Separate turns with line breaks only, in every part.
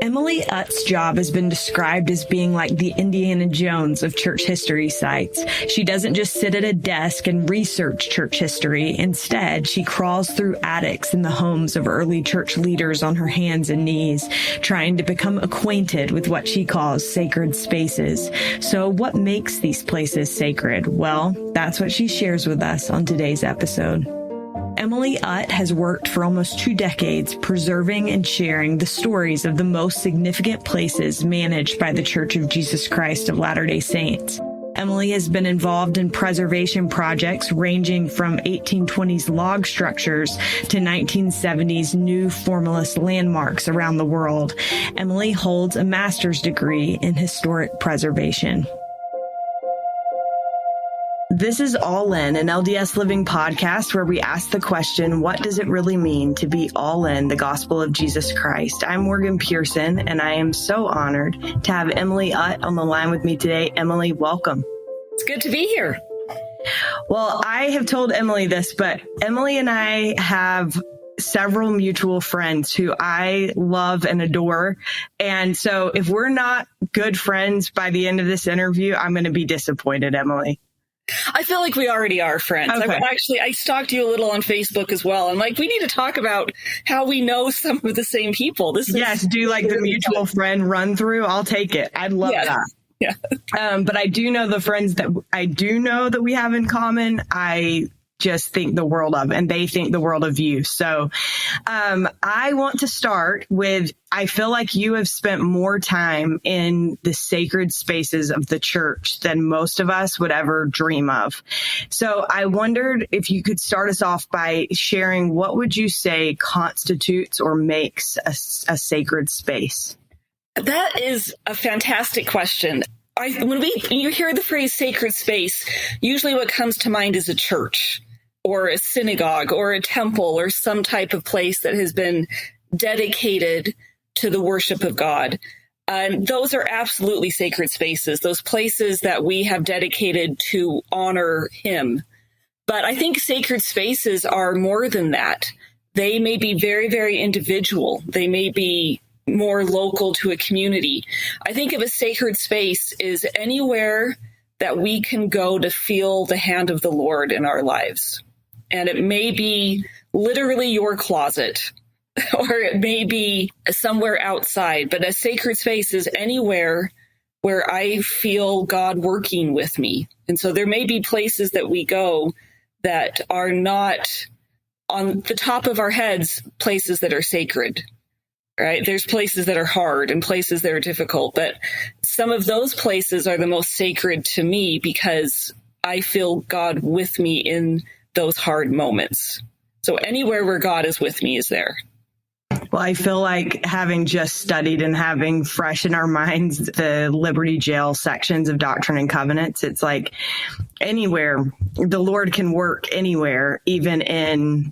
Emily Utt's job has been described as being like the Indiana Jones of church history sites. She doesn't just sit at a desk and research church history. Instead, she crawls through attics in the homes of early church leaders on her hands and knees, trying to become acquainted with what she calls sacred spaces. So what makes these places sacred? Well, that's what she shares with us on today's episode. Emily Utt has worked for almost 2 decades preserving and sharing the stories of the most significant places managed by the Church of Jesus Christ of Latter-day Saints. Emily has been involved in preservation projects ranging from 1820s log structures to 1970s new formalist landmarks around the world. Emily holds a master's degree in historic preservation. This is All In, an LDS Living podcast where we ask the question, what does it really mean to be all in the gospel of Jesus Christ? I'm Morgan Pearson, and I am so honored to have Emily Utt on the line with me today. Emily, welcome.
It's good to be here.
Well, I have told Emily this, but Emily and I have several mutual friends who I love and adore. And so if we're not good friends by the end of this interview, I'm going to be disappointed, Emily.
I feel like we already are friends.
Okay.
I stalked you a little on Facebook as well. I'm like, we need to talk about how we know some of the same people.
Yes, do like the mutual friend run through. I'll take it. I'd love that.
Yeah.
But I do know the friends that I do know that we have in common. I just think the world of, and they think the world of you. So I want to start with, I feel like you have spent more time in the sacred spaces of the church than most of us would ever dream of. So I wondered if you could start us off by sharing, what would you say constitutes or makes a sacred space?
That is a fantastic question. When you hear the phrase sacred space, usually what comes to mind is a church or a synagogue or a temple or some type of place that has been dedicated to the worship of God. And those are absolutely sacred spaces, those places that we have dedicated to honor Him. But I think sacred spaces are more than that. They may be very, very individual. They may be more local to a community. I think of a sacred space is anywhere that we can go to feel the hand of the Lord in our lives. And it may be literally your closet, or it may be somewhere outside, but a sacred space is anywhere where I feel God working with me. And so there may be places that we go that are not on the top of our heads, places that are sacred. Right? There's places that are hard and places that are difficult, but some of those places are the most sacred to me because I feel God with me in those hard moments. So anywhere where God is with me is there.
Well, I feel like having just studied and having fresh in our minds the Liberty Jail sections of Doctrine and Covenants, it's like anywhere the Lord can work, anywhere, even in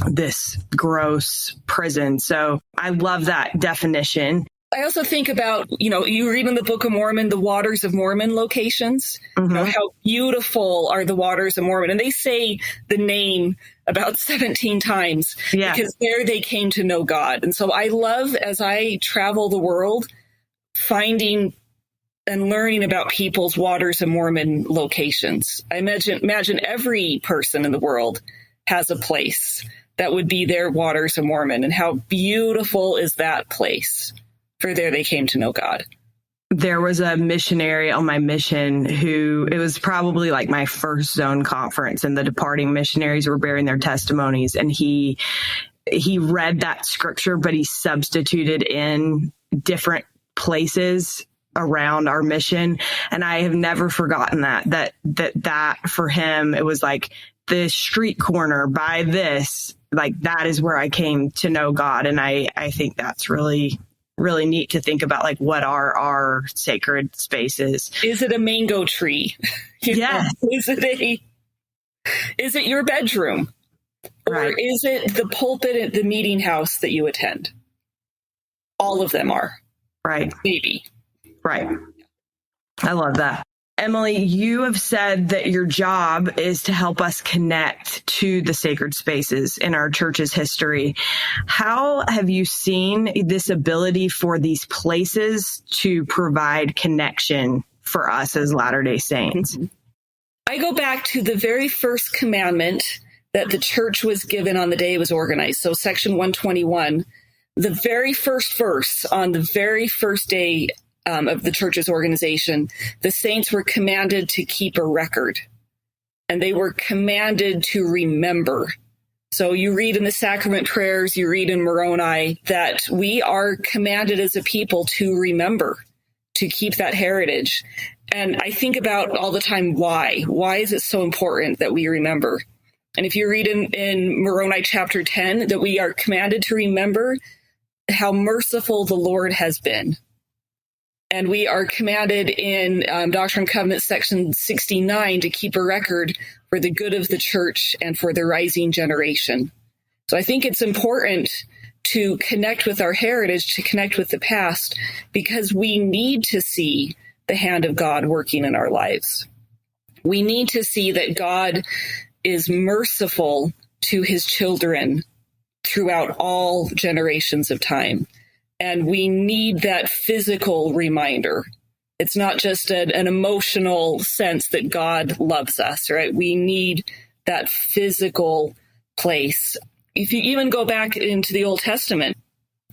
this gross prison. So I love that definition.
I also think about, you read in the Book of Mormon, the Waters of Mormon locations, how beautiful are the Waters of Mormon. And they say the name about 17 times because there they came to know God. And so I love, as I travel the world, finding and learning about people's Waters of Mormon locations. I imagine every person in the world has a place that would be their Waters of Mormon. And how beautiful is that place? For there they came to know God.
There was a missionary on my mission who, it was probably like my first zone conference, and the departing missionaries were bearing their testimonies. And he read that scripture, but he substituted in different places around our mission. And I have never forgotten that for him, it was like the street corner by this, like that is where I came to know God. And I think that's really, really neat to think about, like, what are our sacred spaces?
Is it a mango tree?
Yes.
Is it your bedroom? Or is it the pulpit at the meeting house that you attend? All of them are.
Right.
Maybe.
Right. I love that. Emily, you have said that your job is to help us connect to the sacred spaces in our church's history. How have you seen this ability for these places to provide connection for us as Latter-day Saints?
I go back to the very first commandment that the church was given on the day it was organized. So section 121, the very first verse on the very first day of the church's organization, the saints were commanded to keep a record, and they were commanded to remember. So you read in the sacrament prayers, you read in Moroni, that we are commanded as a people to remember, to keep that heritage. And I think about all the time, why? Why is it so important that we remember? And if you read in Moroni chapter 10, that we are commanded to remember how merciful the Lord has been. And we are commanded in Doctrine and Covenants section 69 to keep a record for the good of the church and for the rising generation. So I think it's important to connect with our heritage, to connect with the past, because we need to see the hand of God working in our lives. We need to see that God is merciful to his children throughout all generations of time. And we need that physical reminder. It's not just an emotional sense that God loves us, right? We need that physical place. If you even go back into the Old Testament,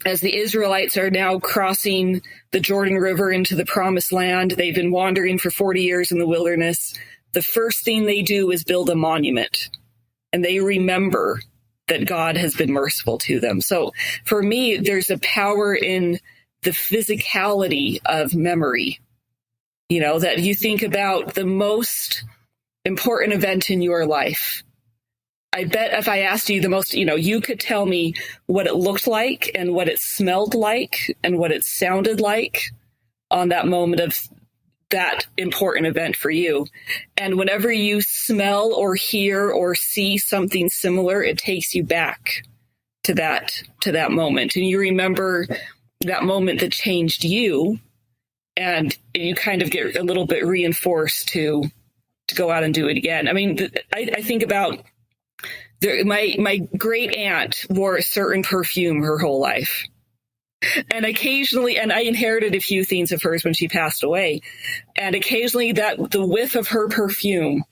as the Israelites are now crossing the Jordan River into the Promised Land, they've been wandering for 40 years in the wilderness. The first thing they do is build a monument, and they remember that God has been merciful to them. So for me, there's a power in the physicality of memory. You know, that you think about the most important event in your life. I bet if I asked you the most, you could tell me what it looked like and what it smelled like and what it sounded like on that moment of that important event for you. And whenever you smell or hear or see something similar, it takes you back to that moment. And you remember that moment that changed you, and you kind of get a little bit reinforced to go out and do it again. I mean, I think about my great aunt wore a certain perfume her whole life. And occasionally, and I inherited a few things of hers when she passed away, and occasionally the whiff of her perfume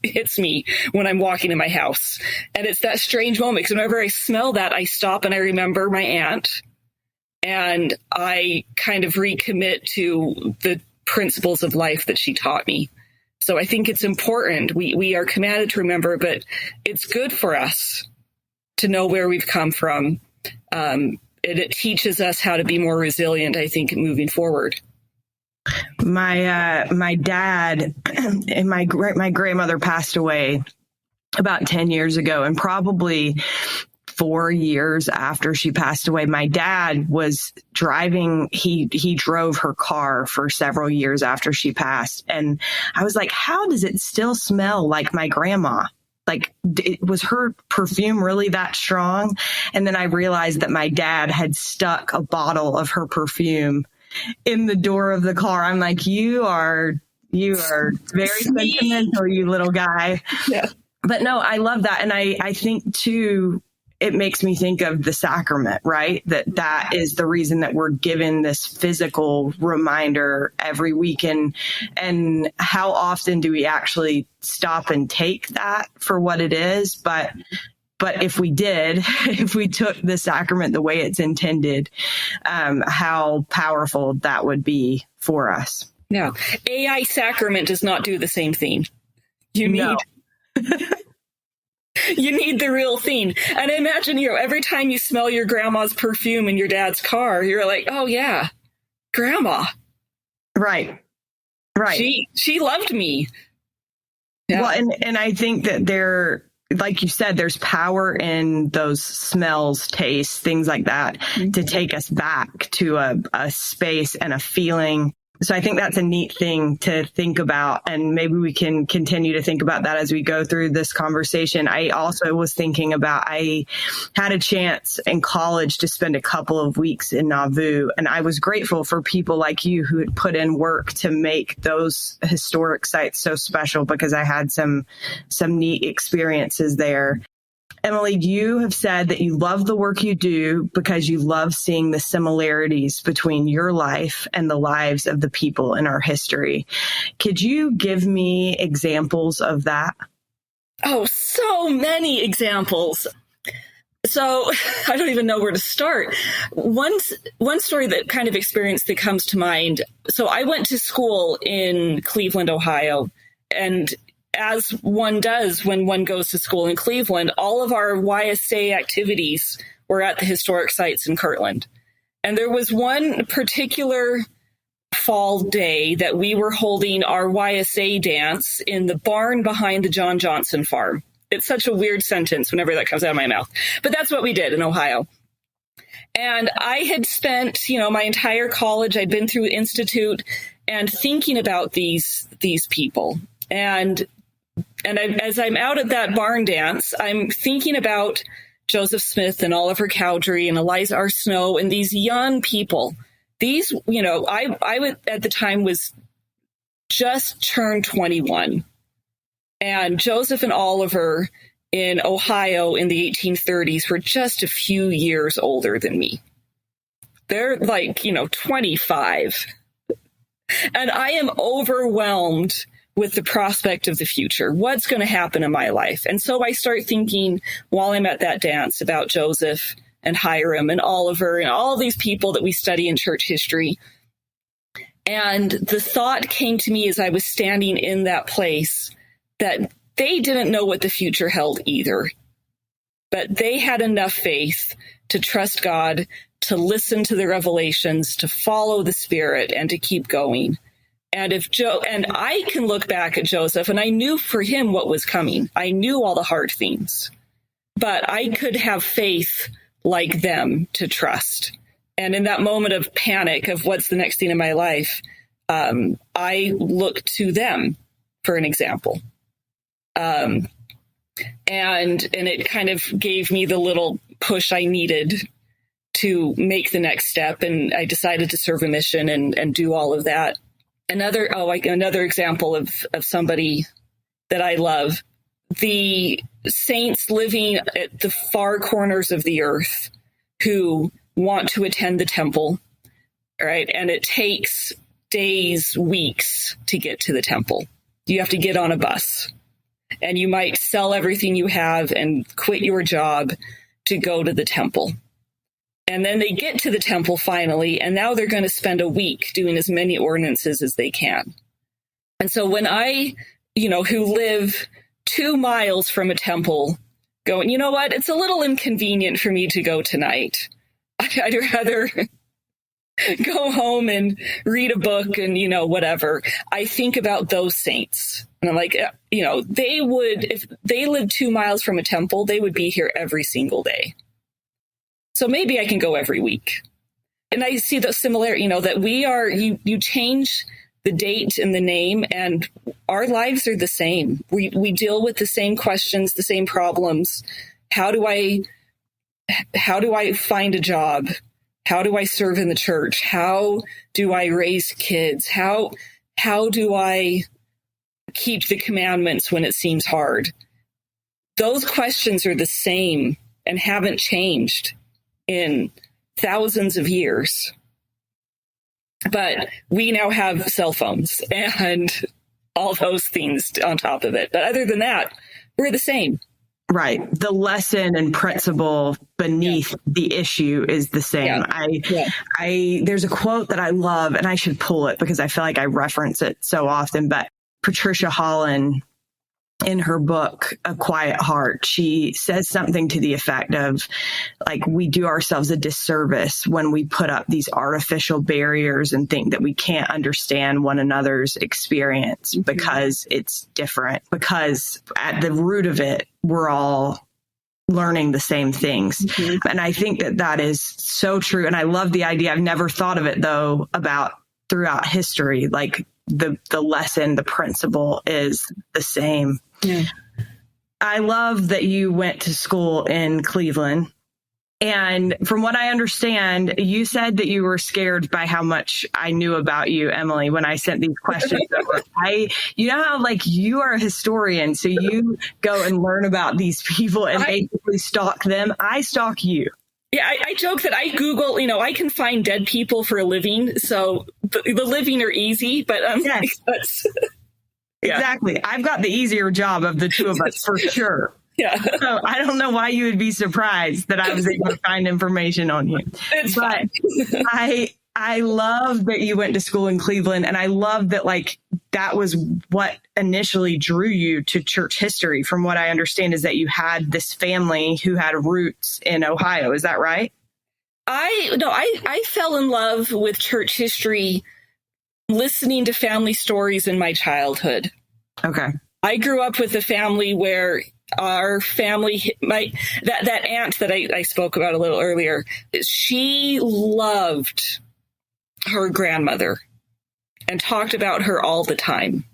hits me when I'm walking in my house. And it's that strange moment, because whenever I smell that, I stop and I remember my aunt, and I kind of recommit to the principles of life that she taught me. So I think it's important. We are commanded to remember, but it's good for us to know where we've come from. It teaches us how to be more resilient, I think, moving forward.
My dad and my grandmother passed away about 10 years ago, and probably 4 years after she passed away, my dad was driving. He drove her car for several years after she passed. And I was like, how does it still smell like my grandma? Like, was her perfume really that strong? And then I realized that my dad had stuck a bottle of her perfume in the door of the car. I'm like, you are very sentimental, you little guy.
Yeah.
But no, I love that. And I think too, it makes me think of the sacrament, right? That is the reason that we're given this physical reminder every week. And how often do we actually stop and take that for what it is? But if we did, if we took the sacrament the way it's intended, how powerful that would be for us.
Yeah. AI sacrament does not do the same thing. You need the real thing. And I imagine, every time you smell your grandma's perfume in your dad's car, you're like, oh yeah, grandma.
Right.
She loved me. Yeah.
Well, and I think that like you said, there's power in those smells, tastes, things like that, to take us back to a space and a feeling So I think that's a neat thing to think about. And maybe we can continue to think about that as we go through this conversation. I also was thinking about, I had a chance in college to spend a couple of weeks in Nauvoo. And I was grateful for people like you who had put in work to make those historic sites so special, because I had some neat experiences there. Emily, you have said that you love the work you do because you love seeing the similarities between your life and the lives of the people in our history. Could you give me examples of that?
Oh, so many examples. So I don't even know where to start. One story that kind of experience that comes to mind. So I went to school in Cleveland, Ohio, and as one does when one goes to school in Cleveland, all of our YSA activities were at the historic sites in Kirtland. And there was one particular fall day that we were holding our YSA dance in the barn behind the John Johnson farm. It's such a weird sentence whenever that comes out of my mouth, but that's what we did in Ohio. And I had spent, my entire college, I'd been through Institute and thinking about these people. And as I'm out at that barn dance, I'm thinking about Joseph Smith and Oliver Cowdery and Eliza R. Snow and these young people. These, I would, at the time was just turned 21. And Joseph and Oliver in Ohio in the 1830s were just a few years older than me. They're 25. And I am overwhelmed with the prospect of the future. What's going to happen in my life? And so I start thinking while I'm at that dance about Joseph and Hiram and Oliver and all these people that we study in church history. And the thought came to me as I was standing in that place that they didn't know what the future held either, but they had enough faith to trust God, to listen to the revelations, to follow the Spirit, and to keep going. And I can look back at Joseph, and I knew for him what was coming. I knew all the hard things, but I could have faith like them to trust. And in that moment of panic of what's the next thing in my life, I look to them for an example. And it kind of gave me the little push I needed to make the next step. And I decided to serve a mission and do all of that. Another example of somebody that I love, the saints living at the far corners of the earth who want to attend the temple, right? And it takes days, weeks to get to the temple. You have to get on a bus, and you might sell everything you have and quit your job to go to the temple. And then they get to the temple finally, and now they're going to spend a week doing as many ordinances as they can. And so when I, who live 2 miles from a temple, going, you know what, it's a little inconvenient for me to go tonight. I'd rather go home and read a book and, whatever. I think about those saints. And I'm like, they would, if they lived 2 miles from a temple, they would be here every single day. So maybe I can go every week. And I see the similarity, that we are, you change the date and the name, and our lives are the same. We deal with the same questions, the same problems. How do I find a job? How do I serve in the church? How do I raise kids? How do I keep the commandments when it seems hard? Those questions are the same and haven't changed in thousands of years. But we now have cell phones and all those things on top of it. But other than that, we're the same.
Right. The lesson and principle beneath the issue is the same. There's a quote that I love, and I should pull it because I feel like I reference it so often, but Patricia Holland, in her book, A Quiet Heart, she says something to the effect of, we do ourselves a disservice when we put up these artificial barriers and think that we can't understand one another's experience because it's different, because at the root of it, we're all learning the same things. And I think that is so true. And I love the idea. I've never thought of it, though, about throughout history. Like the lesson, the principle is the same.
Yeah.
I love that you went to school in Cleveland. And from what I understand, you said that you were scared by how much I knew about you, Emily, when I sent these questions over. You know how like you are a historian, so you go and learn about these people and basically stalk them. I stalk you.
Yeah, I joke that I Google, I can find dead people for a living. So the living are easy, but
yes.
Yeah.
Exactly. I've got the easier job of the two of us for sure.
Yeah.
So I don't know why you would be surprised that I was able to find information on you.
It's fine.
I love that you went to school in Cleveland, and I love that like that was what initially drew you to church history. From what I understand is that you had this family who had roots in Ohio. Is that right?
I fell in love with church history listening to family stories in my childhood.
Okay.
I grew up with a family where our family, that aunt that I spoke about a little earlier, she loved her grandmother and talked about her all the time.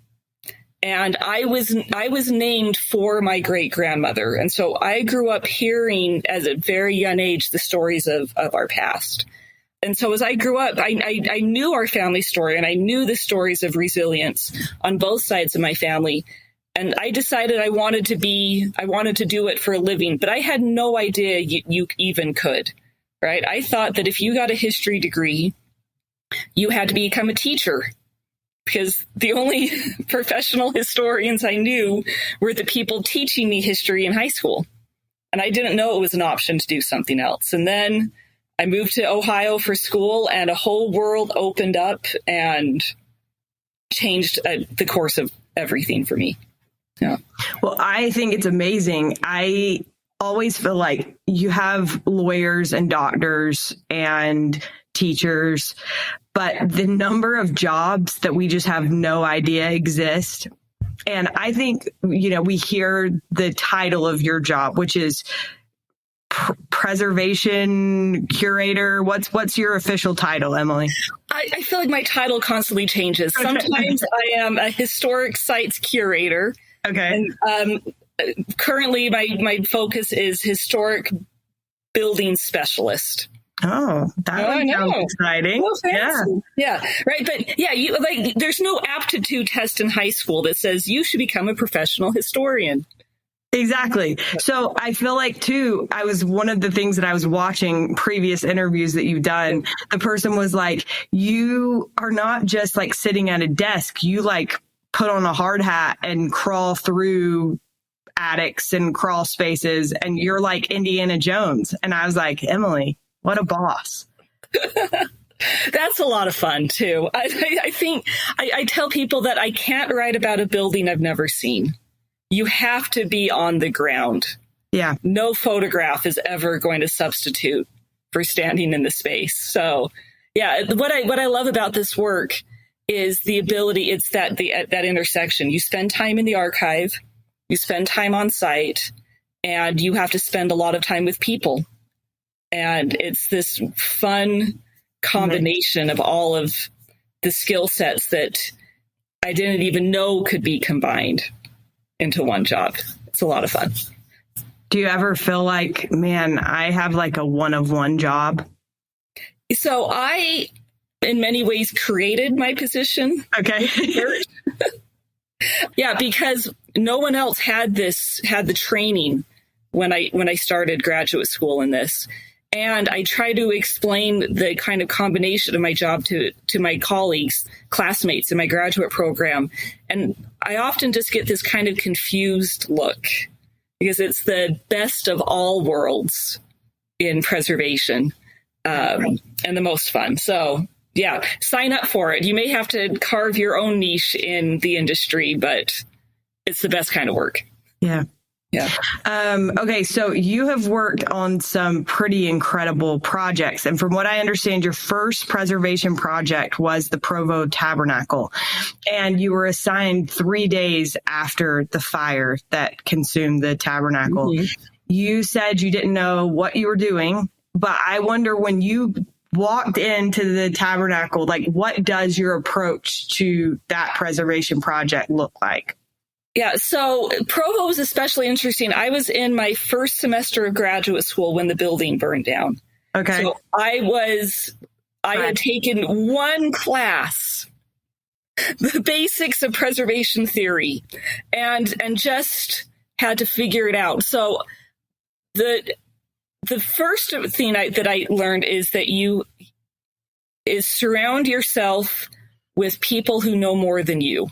And I was named for my great grandmother. And so I grew up hearing at a very young age the stories of our past. And so as I grew up, I knew our family story, and I knew the stories of resilience on both sides of my family. And I decided I wanted to do it for a living, but I had no idea you even could, right? I thought that if you got a history degree, you had to become a teacher, because the only professional historians I knew were the people teaching me history in high school. And I didn't know it was an option to do something else. And then I moved to Ohio for school, and a whole world opened up and changed the course of everything for me. Yeah.
Well, I think it's amazing. I always feel like you have lawyers and doctors and teachers, but the number of jobs that we just have no idea exist. And I think, we hear the title of your job, which is preservation curator. What's your official title, Emily?
I feel like my title constantly changes. Sometimes I am a historic sites curator.
Okay.
And currently, my focus is historic building specialist.
Oh, that sounds exciting.
Oh, yeah, right. But yeah, there's no aptitude test in high school that says you should become a professional historian.
Exactly. So I feel like too, one of the things that I was watching previous interviews that you've done, the person was like, you are not just like sitting at a desk, you like put on a hard hat and crawl through attics and crawl spaces, and you're like Indiana Jones. And I was like, Emily, what a boss.
That's a lot of fun too. I think I tell people that I can't write about a building I've never seen. You have to be on the ground.
Yeah. No
photograph is ever going to substitute for standing in the space. So yeah, what I love about this work is the ability, it's that intersection. You spend time in the archive, you spend time on site, and you have to spend a lot of time with people. And it's this fun combination of all of the skill sets that I didn't even know could be combined into one job. It's a lot of fun.
Do you ever feel like, man, I have like a one-of-one job? So
I, in many ways, created my position.
Okay.
Yeah, because no one else had the training when I started graduate school in this. And I try to explain the kind of combination of my job to my colleagues, classmates in my graduate program. And I often just get this kind of confused look, because it's the best of all worlds in preservation, and the most fun. So yeah, sign up for it. You may have to carve your own niche in the industry, but it's the best kind of work.
Yeah.
Yeah.
Okay. So you have worked on some pretty incredible projects. And from what I understand, your first preservation project was the Provo Tabernacle. And you were assigned 3 days after the fire that consumed the tabernacle. Mm-hmm. You said you didn't know what you were doing, but I wonder, when you walked into the tabernacle, like what does your approach to that preservation project look like?
Yeah, so Provo was especially interesting. I was in my first semester of graduate school when the building burned down.
Okay.
So I had taken one class, the basics of preservation theory, and just had to figure it out. So the first thing that I learned is that surround yourself with people who know more than you.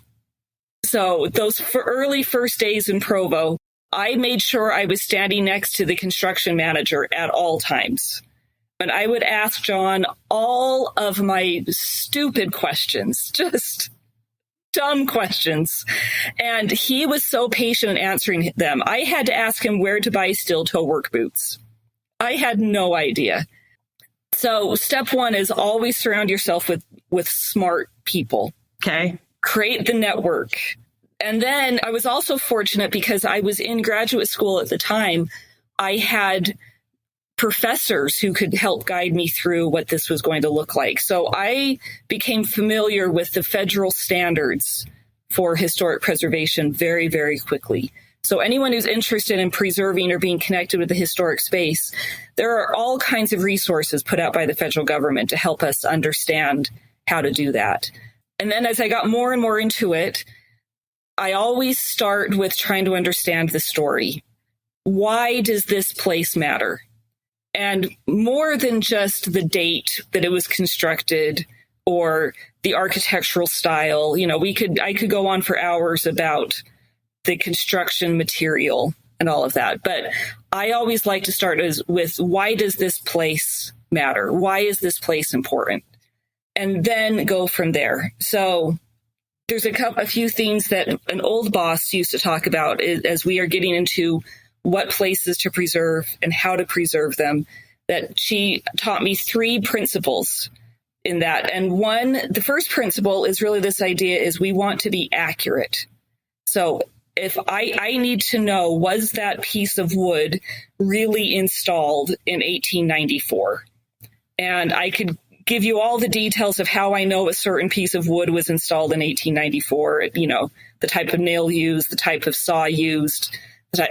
So those early first days in Provo, I made sure I was standing next to the construction manager at all times. And I would ask John all of my stupid questions, just dumb questions. And he was so patient in answering them. I had to ask him where to buy steel toe work boots. I had no idea. So step one is always surround yourself with smart people.
Okay.
Create the network. And then I was also fortunate because I was in graduate school at the time. I had professors who could help guide me through what this was going to look like. So I became familiar with the federal standards for historic preservation very, very quickly. So anyone who's interested in preserving or being connected with the historic space, there are all kinds of resources put out by the federal government to help us understand how to do that. And then as I got more and more into it, I always start with trying to understand the story. Why does this place matter? And more than just the date that it was constructed or the architectural style, I could go on for hours about the construction material and all of that. But I always like to start with why does this place matter? Why is this place important? And then go from there. So there's a few things that an old boss used to talk about as we are getting into what places to preserve and how to preserve them, that she taught me 3 principles in that. And the first principle is really this idea is we want to be accurate. So if I need to know, was that piece of wood really installed in 1894? And I could give you all the details of how I know a certain piece of wood was installed in 1894, the type of nail used, the type of saw used,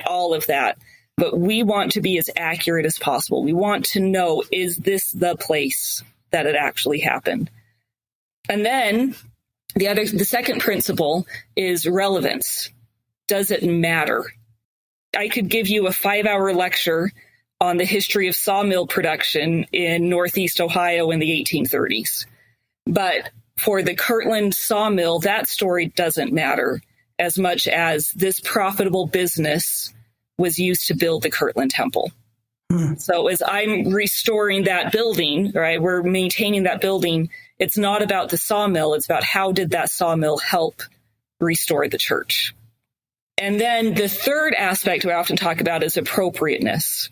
all of that. But we want to be as accurate as possible. We want to know, is this the place that it actually happened? And then the second principle is relevance. Does it matter? I could give you a 5-hour lecture on the history of sawmill production in Northeast Ohio in the 1830s. But for the Kirtland sawmill, that story doesn't matter as much as this profitable business was used to build the Kirtland Temple. So as I'm restoring that building, right, we're maintaining that building, it's not about the sawmill, it's about how did that sawmill help restore the church. And then the third aspect we often talk about is appropriateness.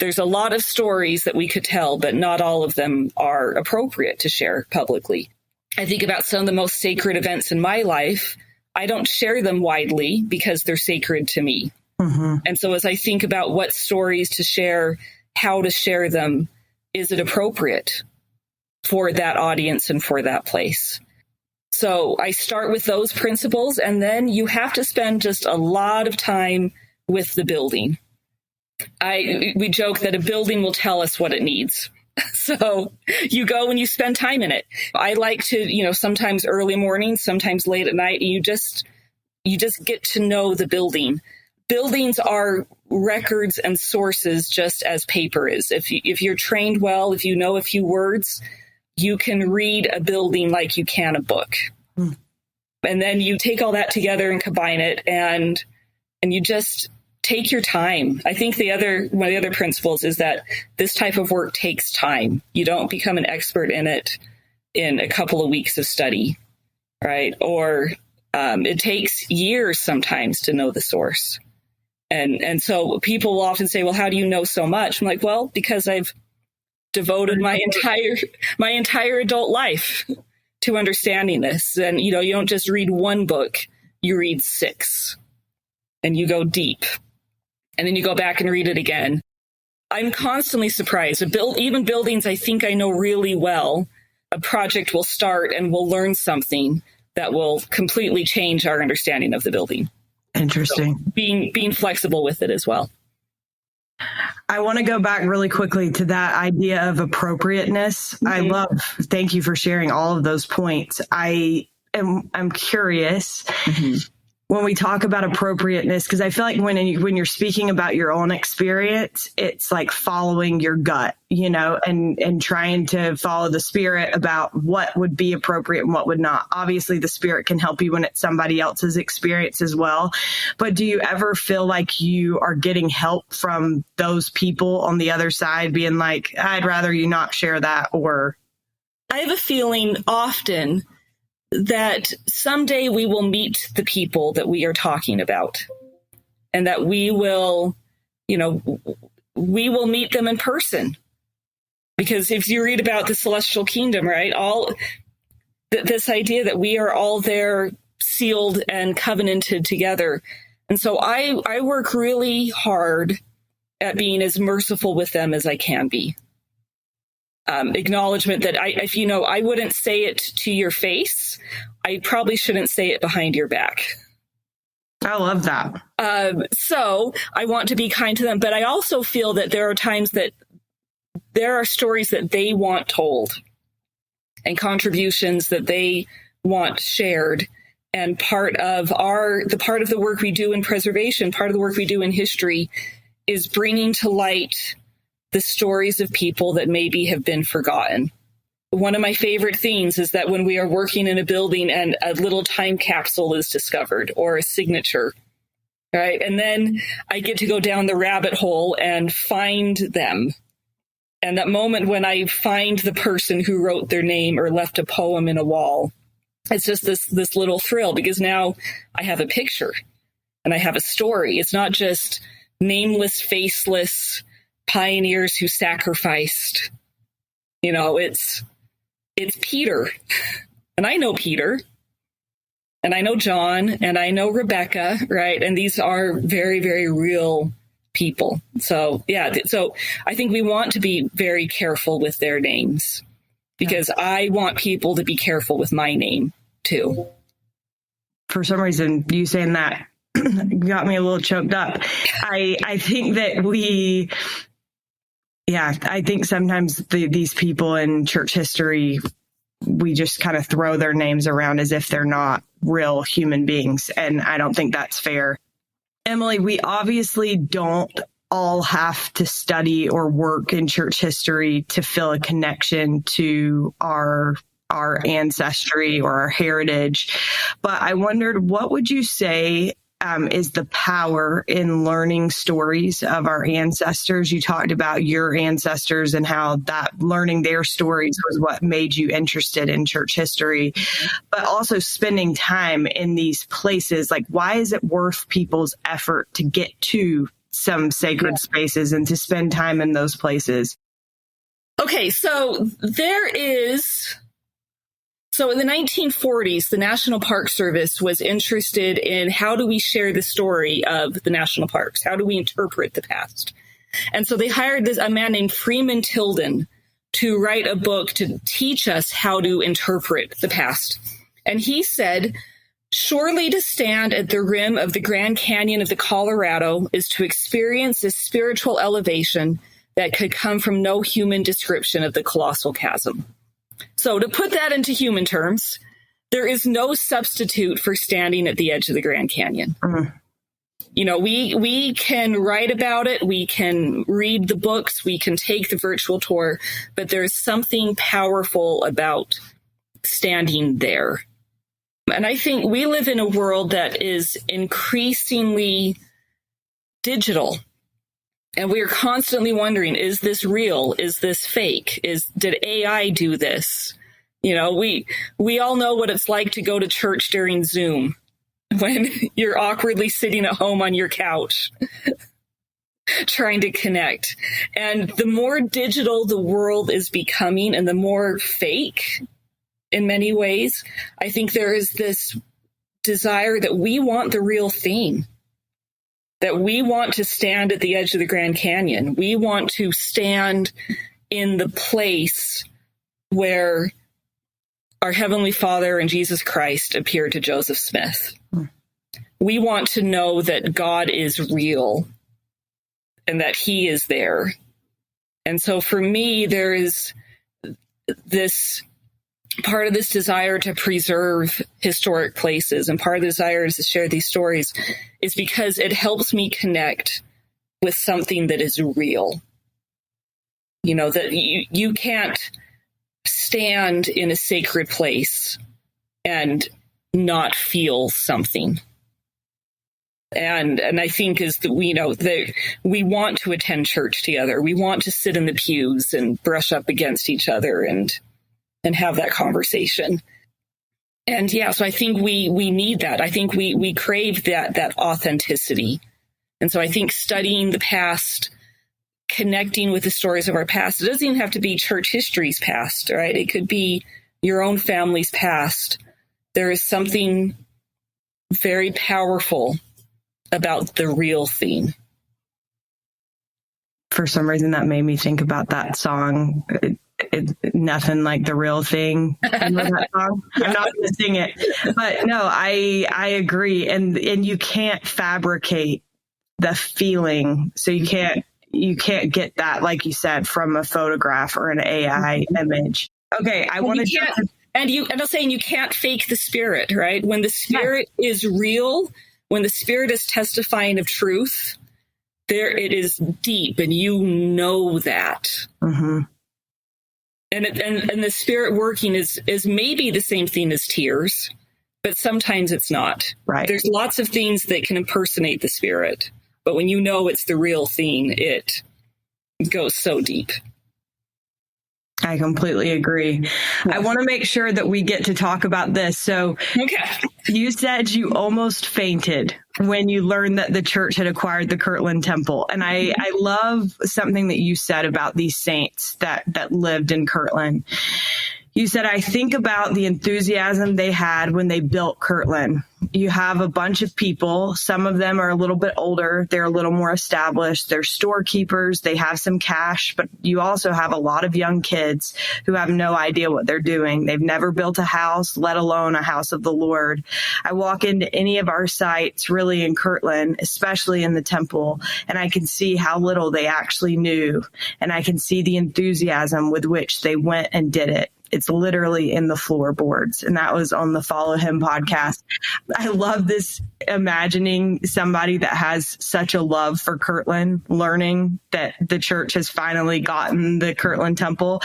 There's a lot of stories that we could tell, but not all of them are appropriate to share publicly. I think about some of the most sacred events in my life. I don't share them widely because they're sacred to me. Mm-hmm. And so as I think about what stories to share, how to share them, is it appropriate for that audience and for that place? So I start with those principles, and then you have to spend just a lot of time with the building. We joke that a building will tell us what it needs. So you go and you spend time in it. I like to, sometimes early mornings, sometimes late at night, you just get to know the building. Buildings are records and sources just as paper is. If you're trained well, if you know a few words, you can read a building like you can a book. Mm. And then you take all that together and combine it, and you just take your time. I think one of the other principles is that this type of work takes time. You don't become an expert in it in a couple of weeks of study, right? Or it takes years sometimes to know the source. And so people will often say, well, how do you know so much? I'm like, well, because I've devoted my entire adult life to understanding this. And, you don't just read one book, you read 6 and you go deep. And then you go back and read it again. I'm constantly surprised. Even buildings I think I know really well, a project will start and we'll learn something that will completely change our understanding of the building.
Interesting.
So being flexible with it as well.
I want to go back really quickly to that idea of appropriateness. Mm-hmm. Thank you for sharing all of those points. I'm curious. Mm-hmm. When we talk about appropriateness, because I feel like when you're speaking about your own experience, it's like following your gut, and trying to follow the spirit about what would be appropriate and what would not. Obviously, the spirit can help you when it's somebody else's experience as well. But do you ever feel like you are getting help from those people on the other side being like, I'd rather you not share that? Or
I have a feeling often that someday we will meet the people that we are talking about, and that we will meet them in person. Because if you read about the celestial kingdom, right, this idea that we are all there sealed and covenanted together. And so I work really hard at being as merciful with them as I can be. Acknowledgement that I wouldn't say it to your face, I probably shouldn't say it behind your back.
I love that.
So I want to be kind to them, but I also feel that there are times that there are stories that they want told and contributions that they want shared. And part of the work we do in preservation, part of the work we do in history is bringing to light the stories of people that maybe have been forgotten. One of my favorite things is that when we are working in a building and a little time capsule is discovered or a signature, right? And then I get to go down the rabbit hole and find them. And that moment when I find the person who wrote their name or left a poem in a wall, it's just this little thrill, because now I have a picture and I have a story. It's not just nameless, faceless pioneers who sacrificed. It's Peter, and I know Peter, and I know John, and I know Rebecca, right? And these are very, very real people. So so I think we want to be very careful with their names, because I want people to be careful with my name too.
For some reason, you saying that got me a little choked up. I think that I think sometimes these people in church history, we just kind of throw their names around as if they're not real human beings. And I don't think that's fair. Emily, we obviously don't all have to study or work in church history to feel a connection to our ancestry or our heritage. But I wondered, what would you say is the power in learning stories of our ancestors? You talked about your ancestors and how that learning their stories was what made you interested in church history, but also spending time in these places. Like, why is it worth people's effort to get to some sacred spaces and to spend time in those places?
Okay, so So in the 1940s, the National Park Service was interested in how do we share the story of the national parks? How do we interpret the past? And so they hired a man named Freeman Tilden to write a book to teach us how to interpret the past. And he said, surely to stand at the rim of the Grand Canyon of the Colorado is to experience a spiritual elevation that could come from no human description of the colossal chasm. So to put that into human terms, there is no substitute for standing at the edge of the Grand Canyon. Mm-hmm. We can write about it. We can read the books. We can take the virtual tour, but there's something powerful about standing there. And I think we live in a world that is increasingly digital. And we are constantly wondering, is this real? Is this fake? Did AI do this? We all know what it's like to go to church during Zoom when you're awkwardly sitting at home on your couch trying to connect. And the more digital the world is becoming and the more fake in many ways, I think there is this desire that we want the real thing. that we want to stand at the edge of the Grand Canyon. We want to stand in the place where our Heavenly Father and Jesus Christ appeared to Joseph Smith. We want to know that God is real and that he is there. And so for me, there is this part of this desire to preserve historic places, and part of the desire to share these stories is because it helps me connect with something that is real. You know, that you can't stand in a sacred place and not feel something. And I think is that we want to attend church together. We want to sit in the pews and brush up against each other and have that conversation. And yeah, so I think we need that. I think we crave that authenticity. And so I think studying the past, connecting with the stories of our past, it doesn't even have to be church history's past, right? It could be your own family's past. There is something very powerful about the real thing.
For some reason, that made me think about that song. Nothing like the real thing. You know that song? I'm not going to sing it, but no, I agree. And you can't fabricate the feeling. So you can't get that, like you said, from a photograph or an AI image. Okay. I want to,
and I'm saying you can't fake the Spirit, right? When the Spirit is real, when the Spirit is testifying of truth, there it is deep, and you know that. Mm-hmm. And the Spirit working is maybe the same thing as tears, but sometimes it's not.
Right.
There's lots of things that can impersonate the Spirit, but when you know it's the real thing, it goes so deep.
I completely agree. I want to make sure that we get to talk about this. So You said you almost fainted when you learned that the church had acquired the Kirtland Temple. And I love something that you said about these saints that lived in Kirtland. You said, I think about the enthusiasm they had when they built Kirtland. You have a bunch of people. Some of them are a little bit older. They're a little more established. They're storekeepers. They have some cash, but you also have a lot of young kids who have no idea what they're doing. They've never built a house, let alone a house of the Lord. I walk into any of our sites really in Kirtland, especially in the temple, and I can see how little they actually knew. And I can see the enthusiasm with which they went and did it. It's literally in the floorboards. And that was on the Follow Him podcast. I love this, imagining somebody that has such a love for Kirtland, learning that the church has finally gotten the Kirtland Temple.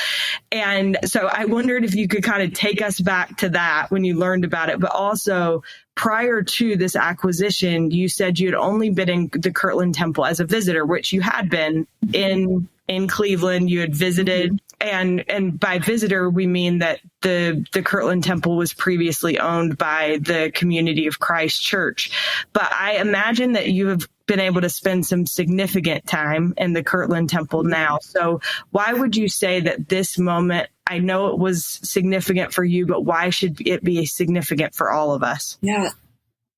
And so I wondered if you could kind of take us back to that when you learned about it, but also prior to this acquisition, you said you had only been in the Kirtland Temple as a visitor, which you had been in Cleveland. You had visited, and by visitor, we mean that the Kirtland Temple was previously owned by the Community of Christ Church. But I imagine that you have been able to spend some significant time in the Kirtland Temple now. So why would you say that this moment, I know it was significant for you, but why should it be significant for all of us?
Yeah.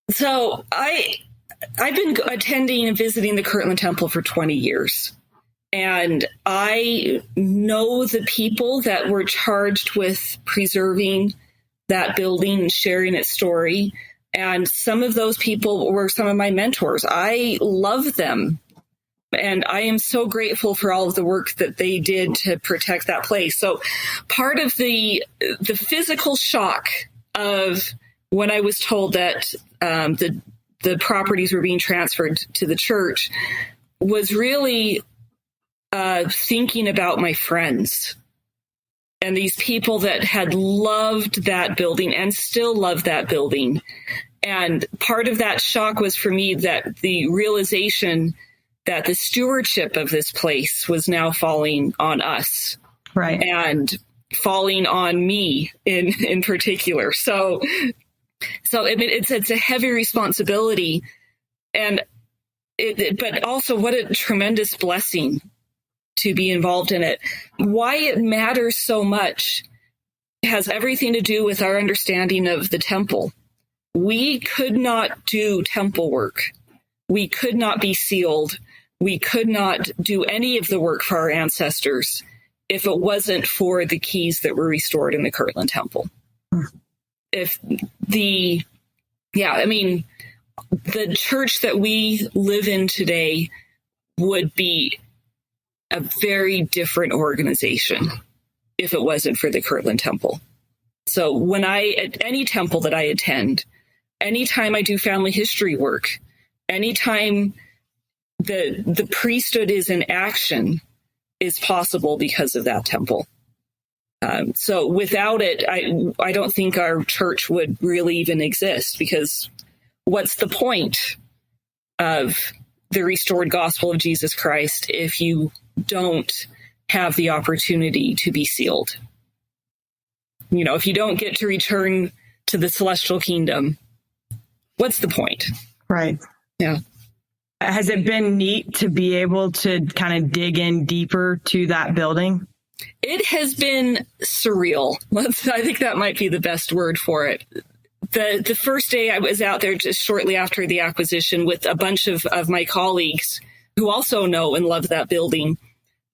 So I've been attending and visiting the Kirtland Temple for 20 years. And I know the people that were charged with preserving that building and sharing its story. And some of those people were some of my mentors. I love them. And I am so grateful for all of the work that they did to protect that place. So part of the physical shock of when I was told that the properties were being transferred to the church was really thinking about my friends and these people that had loved that building and still love that building. And part of that shock was for me that the realization that the stewardship of this place was now falling on us.
Right.
And falling on me in particular. So I mean, it's a heavy responsibility, and but also what a tremendous blessing to be involved in it. Why it matters so much has everything to do with our understanding of the temple. We could not do temple work We could not be sealed. We could not do any of the work for our ancestors if it wasn't for the keys that were restored in the Kirtland Temple. The church that we live in today would be a very different organization if it wasn't for the Kirtland Temple. So at any temple that I attend, anytime I do family history work, anytime the priesthood is in action is possible because of that temple. So without it, I don't think our church would really even exist, because what's the point of the restored gospel of Jesus Christ if you don't have the opportunity to be sealed? If you don't get to return to the celestial kingdom, what's the point?
Right.
Yeah.
Has it been neat to be able to kind of dig in deeper to that building?
It has been surreal. I think that might be the best word for it. The first day I was out there, just shortly after the acquisition, with a bunch of my colleagues who also know and love that building.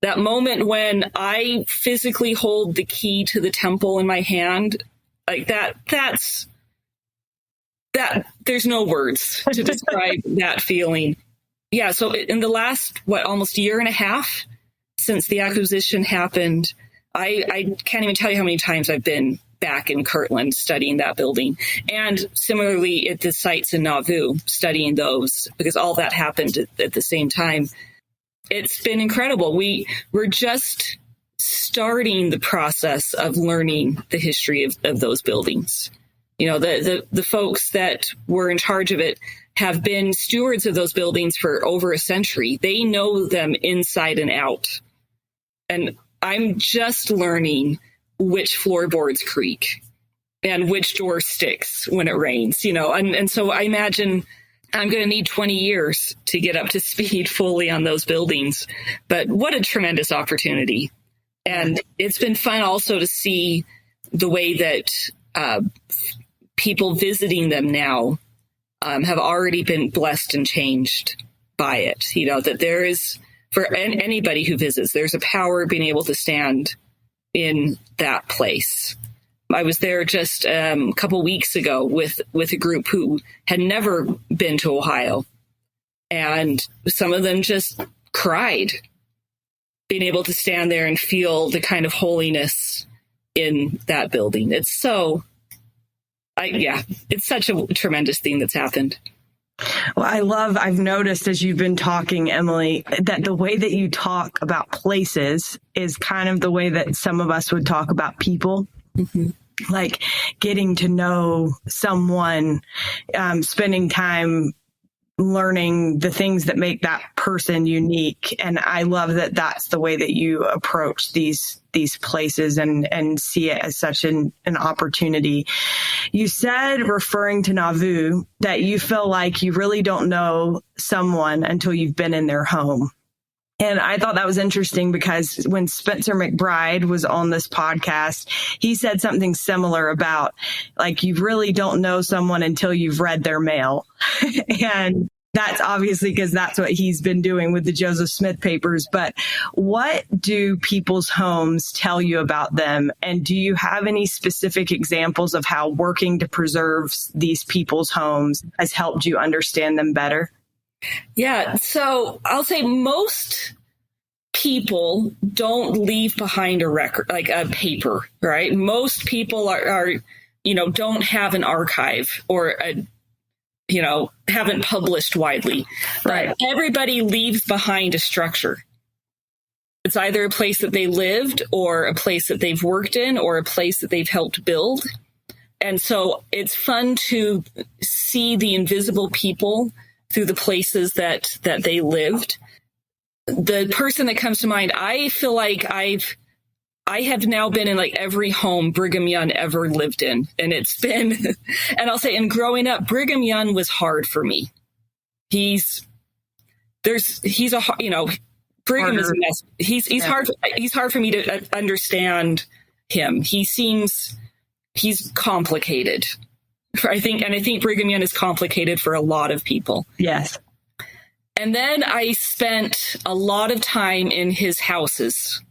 That moment when I physically hold the key to the temple in my hand, like that's there's no words to describe that feeling. Yeah. So in the last, almost year and a half since the acquisition happened, I can't even tell you how many times I've been back in Kirtland studying that building, and similarly at the sites in Nauvoo studying those, because all that happened at the same time. It's been incredible. We're just starting the process of learning the history of those buildings. The folks that were in charge of it have been stewards of those buildings for over a century. They know them inside and out. And I'm just learning which floorboards creak and which door sticks when it rains, and so I imagine I'm going to need 20 years to get up to speed fully on those buildings. But what a tremendous opportunity. And it's been fun also to see the way that people visiting them now have already been blessed and changed by it. That there is, for anybody who visits, there's a power being able to stand in that place. I was there just a couple weeks ago with a group who had never been to Ohio, and some of them just cried, being able to stand there and feel the kind of holiness in that building. It's such a tremendous thing that's happened.
Well, I've noticed as you've been talking, Emily, that the way that you talk about places is kind of the way that some of us would talk about people. Mm-hmm. Like getting to know someone, spending time learning the things that make that person unique. And I love that that's the way that you approach these places and see it as such an opportunity. You said, referring to Nauvoo, that you feel like you really don't know someone until you've been in their home. And I thought that was interesting because when Spencer McBride was on this podcast, he said something similar about, like, you really don't know someone until you've read their mail. And that's obviously because that's what he's been doing with the Joseph Smith papers. But what do people's homes tell you about them? And do you have any specific examples of how working to preserve these people's homes has helped you understand them better?
Yeah, so I'll say most people don't leave behind a record, like a paper, right? Most people are don't have an archive or haven't published widely.
Right.
But everybody leaves behind a structure. It's either a place that they lived or a place that they've worked in or a place that they've helped build. And so it's fun to see the invisible people through the places that they lived. The person that comes to mind, I feel like I have now been in like every home Brigham Young ever lived in. And it's been, and I'll say, in growing up, Brigham Young was hard for me. Brigham is a mess. He's hard for me to understand him. He's complicated. I think Brigham Young is complicated for a lot of people.
Yes.
And then I spent a lot of time in his houses,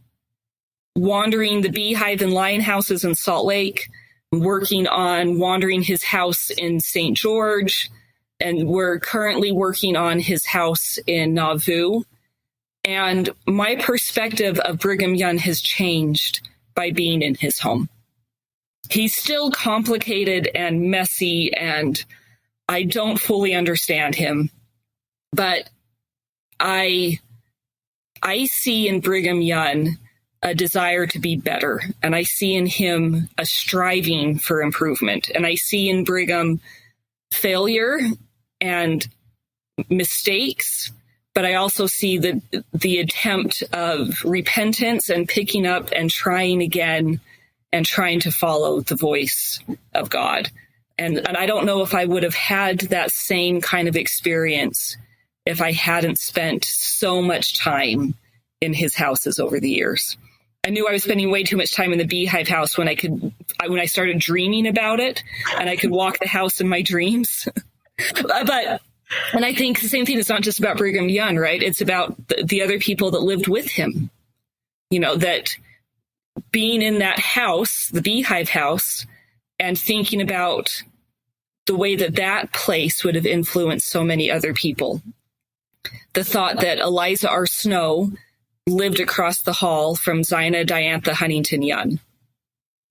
wandering the Beehive and Lion houses in Salt Lake, wandering his house in St. George, and we're currently working on his house in Nauvoo. And my perspective of Brigham Young has changed by being in his home. He's still complicated and messy, and I don't fully understand him, but I see in Brigham Young a desire to be better, and I see in him a striving for improvement, and I see in Brigham failure and mistakes, but I also see the attempt of repentance and picking up and trying again and trying to follow the voice of God. And I don't know if I would have had that same kind of experience if I hadn't spent so much time in his houses over the years. I knew I was spending way too much time in the Beehive house when I started dreaming about it, and I could walk the house in my dreams. And I think the same thing, it's not just about Brigham Young, right? It's about the other people that lived with him. That being in that house, the Beehive house, and thinking about the way that place would have influenced so many other people. The thought that Eliza R. Snow lived across the hall from Zina Diantha Huntington Young.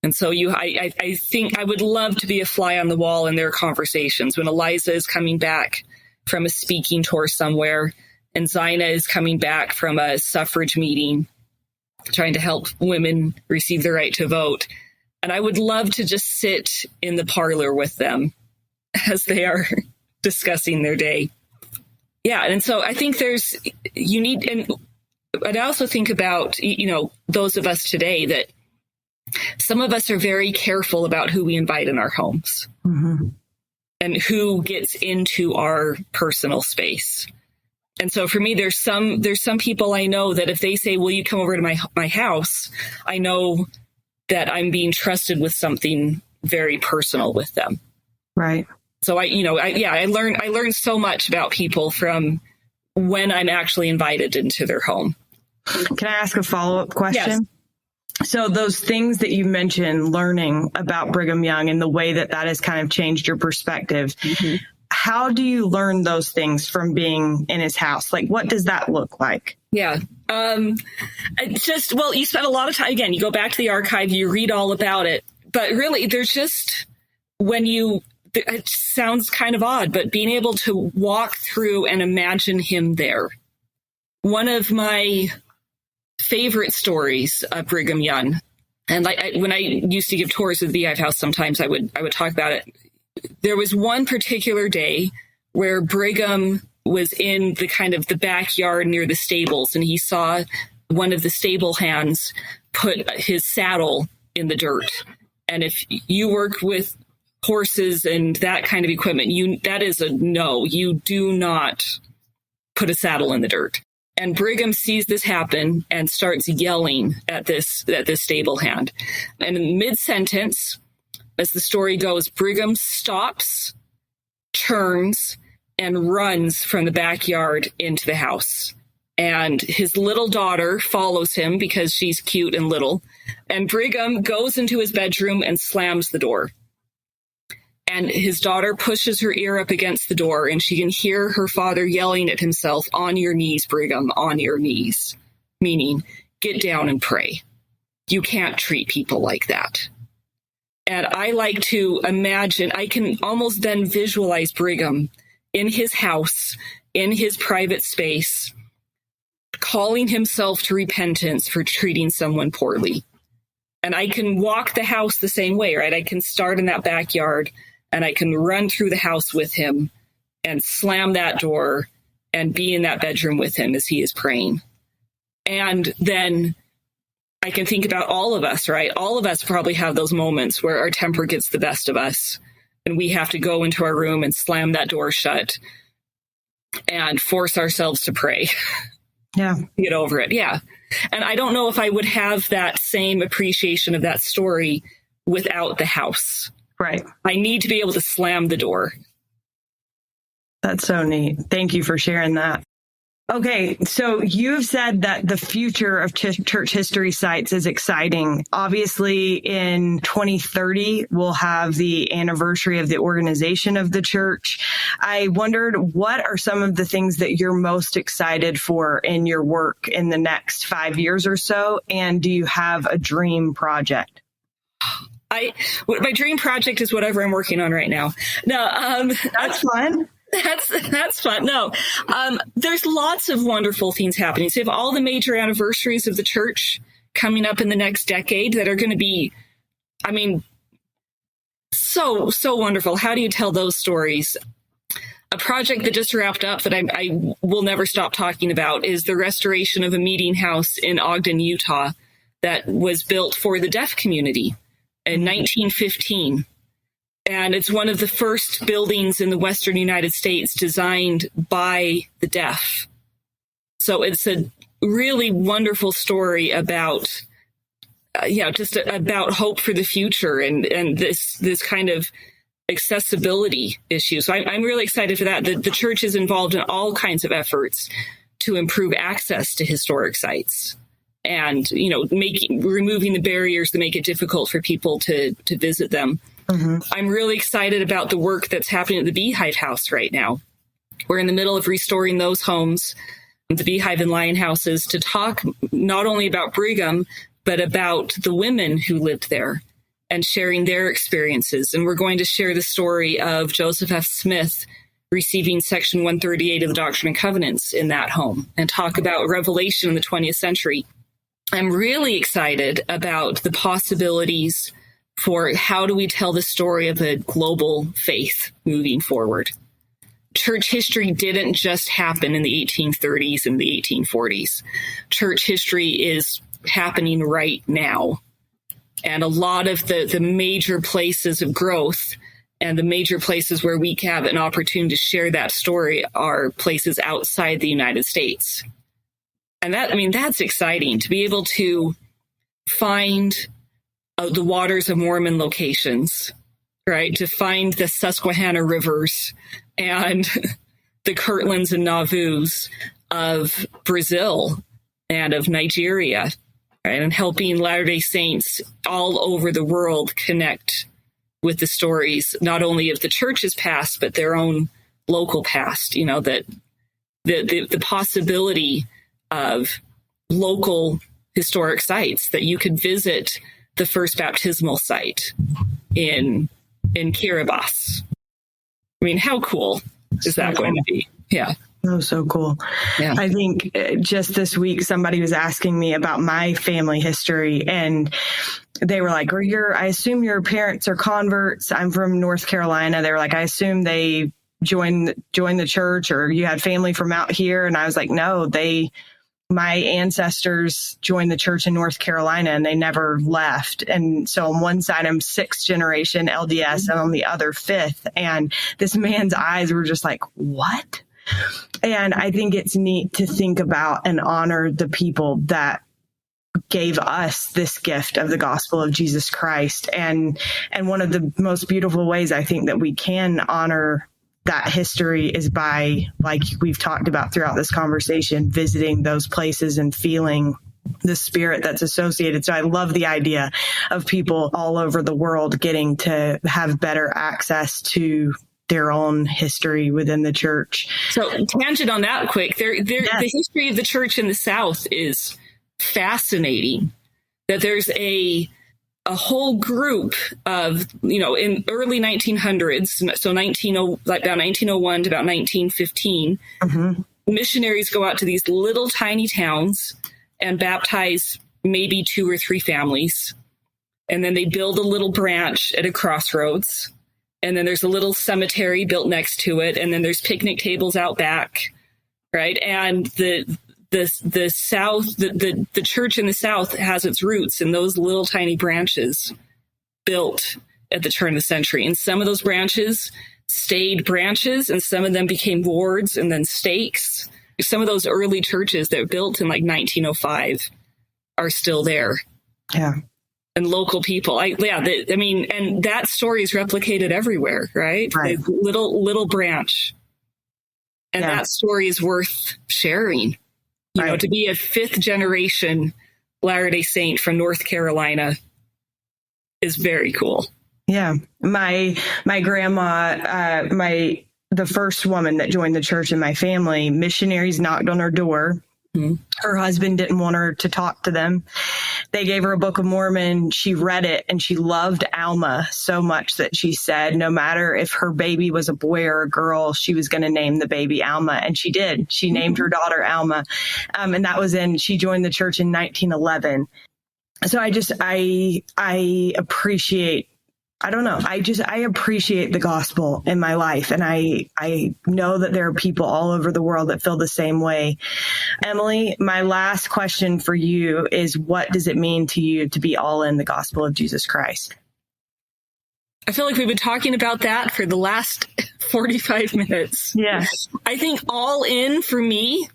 And so I think I would love to be a fly on the wall in their conversations when Eliza is coming back from a speaking tour somewhere and Zina is coming back from a suffrage meeting trying to help women receive the right to vote. And I would love to just sit in the parlor with them as they are discussing their day. Yeah. And so I think and I also think about, those of us today that some of us are very careful about who we invite in our homes and who gets into our personal space. And so for me, there's some people I know that if they say, will you come over to my house? I know that I'm being trusted with something very personal with them.
Right.
So I learned so much about people from when I'm actually invited into their home.
Can I ask a follow-up question? Yes. So those things that you mentioned, learning about Brigham Young and the way that has kind of changed your perspective, how do you learn those things from being in his house? Like, what does that look like? Yeah.
You spend a lot of time, again, you go back to the archive, you read all about it, but really there's just it sounds kind of odd, but being able to walk through and imagine him there. One of my favorite stories of Brigham Young, and when I used to give tours of the Beehive House, sometimes I would talk about it. There was one particular day where Brigham was in the backyard near the stables, and he saw one of the stable hands put his saddle in the dirt. And if you work with horses and that kind of equipment, that is a no. You do not put a saddle in the dirt. And Brigham sees this happen and starts yelling at this stable hand. And in mid-sentence, as the story goes, Brigham stops, turns, and runs from the backyard into the house. And his little daughter follows him because she's cute and little. And Brigham goes into his bedroom and slams the door. And his daughter pushes her ear up against the door, and she can hear her father yelling at himself, "On your knees, Brigham, on your knees," meaning get down and pray. You can't treat people like that. And I like to imagine, I can almost then visualize Brigham in his house, in his private space, calling himself to repentance for treating someone poorly. And I can walk the house the same way, right? I can start in that backyard and I can run through the house with him and slam that door and be in that bedroom with him as he is praying. And then I can think about all of us, right? All of us probably have those moments where our temper gets the best of us and we have to go into our room and slam that door shut and force ourselves to pray.
Yeah.
Get over it. Yeah. And I don't know if I would have that same appreciation of that story without the house.
Right.
I need to be able to slam the door.
That's so neat. Thank you for sharing that. Okay, so you've said that the future of church history sites is exciting. Obviously, in 2030, we'll have the anniversary of the organization of the church. I wondered, what are some of the things that you're most excited for in your work in the next 5 years or so? And do you have a dream project?
My dream project is whatever I'm working on right now. No,
that's fun.
That's fun. No, there's lots of wonderful things happening. So you have all the major anniversaries of the church coming up in the next decade that are going to be, I mean, so wonderful. How do you tell those stories? A project that just wrapped up that I will never stop talking about is the restoration of a meeting house in Ogden, Utah, that was built for the deaf community in 1915. And it's one of the first buildings in the Western United States designed by the deaf. So it's a really wonderful story about, just about hope for the future and this kind of accessibility issue. So I'm really excited for that. The church is involved in all kinds of efforts to improve access to historic sites and, removing the barriers that make it difficult for people to visit them. Mm-hmm. I'm really excited about the work that's happening at the Beehive House right now. We're in the middle of restoring those homes, the Beehive and Lion houses, to talk not only about Brigham, but about the women who lived there and sharing their experiences. And we're going to share the story of Joseph F. Smith receiving Section 138 of the Doctrine and Covenants in that home and talk about Revelation in the 20th century. I'm really excited about the possibilities for how do we tell the story of a global faith moving forward. Church history didn't just happen in the 1830s and the 1840s. Church history is happening right now. And a lot of the major places of growth and the major places where we have an opportunity to share that story are places outside the United States. And that's exciting to be able to find the Waters of Mormon locations, right? To find the Susquehanna rivers and the Kirtlands and Navus of Brazil and of Nigeria, right? And helping Latter-day Saints all over the world connect with the stories, not only of the church's past, but their own local past, that the possibility of local historic sites that you could visit the first baptismal site in Kiribati. How cool is that going to be? Yeah.
Oh, so cool. Yeah. I think just this week, somebody was asking me about my family history, and they were like, I assume your parents are converts. I'm from North Carolina. They were like, I assume they joined the church, or you had family from out here. And I was like, no, my ancestors joined the church in North Carolina and they never left. And so on one side, I'm 6th generation LDS, and on the other 5th. And this man's eyes were just like, what? And I think it's neat to think about and honor the people that gave us this gift of the gospel of Jesus Christ. And one of the most beautiful ways I think that we can honor that history is by, like we've talked about throughout this conversation, visiting those places and feeling the spirit that's associated. So I love the idea of people all over the world getting to have better access to their own history within the church.
So tangent on that quick, yes. The history of the church in the South is fascinating. That there's a whole group of, in early 1900s, so about 1901 to about 1915, mm-hmm. missionaries go out to these little tiny towns and baptize maybe 2 or 3 families. And then they build a little branch at a crossroads. And then there's a little cemetery built next to it. And then there's picnic tables out back, right? And the South, the church in the South has its roots in those little tiny branches built at the turn of the century. And some of those branches stayed branches, and some of them became wards and then stakes. Some of those early churches that were built in like 1905 are still there.
Yeah.
And local people. And that story is replicated everywhere, right?
Right.
The little branch. And that story is worth sharing. You know, to be a 5th generation Latter-day Saint from North Carolina is very cool.
Yeah. My grandma, the first woman that joined the church in my family, missionaries knocked on her door. Mm-hmm. Her husband didn't want her to talk to them. They gave her a Book of Mormon. She read it and she loved Alma so much that she said no matter if her baby was a boy or a girl, she was going to name the baby Alma. And she did. She named her daughter Alma. And that was she joined the church in 1911. So I appreciate, I appreciate the gospel in my life. And I know that there are people all over the world that feel the same way. Emily, my last question for you is, what does it mean to you to be all in the gospel of Jesus Christ?
I feel like we've been talking about that for the last 45 minutes.
Yeah.
I think all in for me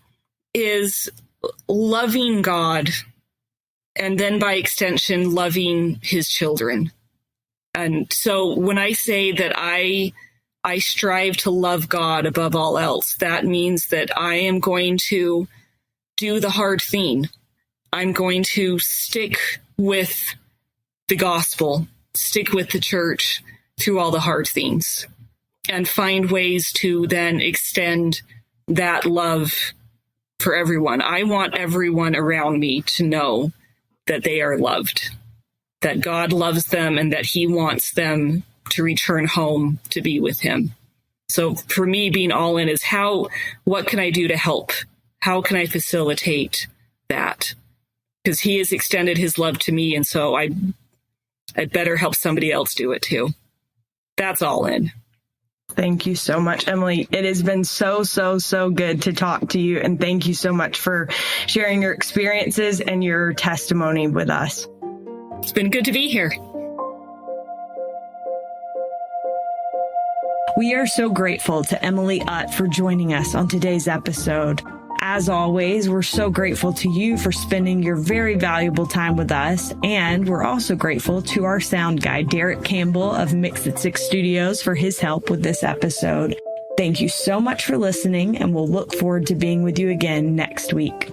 is loving God, and then by extension, loving his children. And so when I say that I strive to love God above all else, that means that I am going to do the hard thing. I'm going to stick with the gospel, stick with the church through all the hard things, and find ways to then extend that love for everyone. I want everyone around me to know that they are loved, that God loves them, and that he wants them to return home to be with him. So for me, being all in is what can I do to help? How can I facilitate that? Because he has extended his love to me, and so I'd better help somebody else do it too. That's all in.
Thank you so much, Emily. It has been so good to talk to you. And thank you so much for sharing your experiences and your testimony with us.
It's been good to be here.
We are so grateful to Emily Utt for joining us on today's episode. As always, we're so grateful to you for spending your very valuable time with us. And we're also grateful to our sound guy, Derek Campbell of Mix It 6 Studios, for his help with this episode. Thank you so much for listening, and we'll look forward to being with you again next week.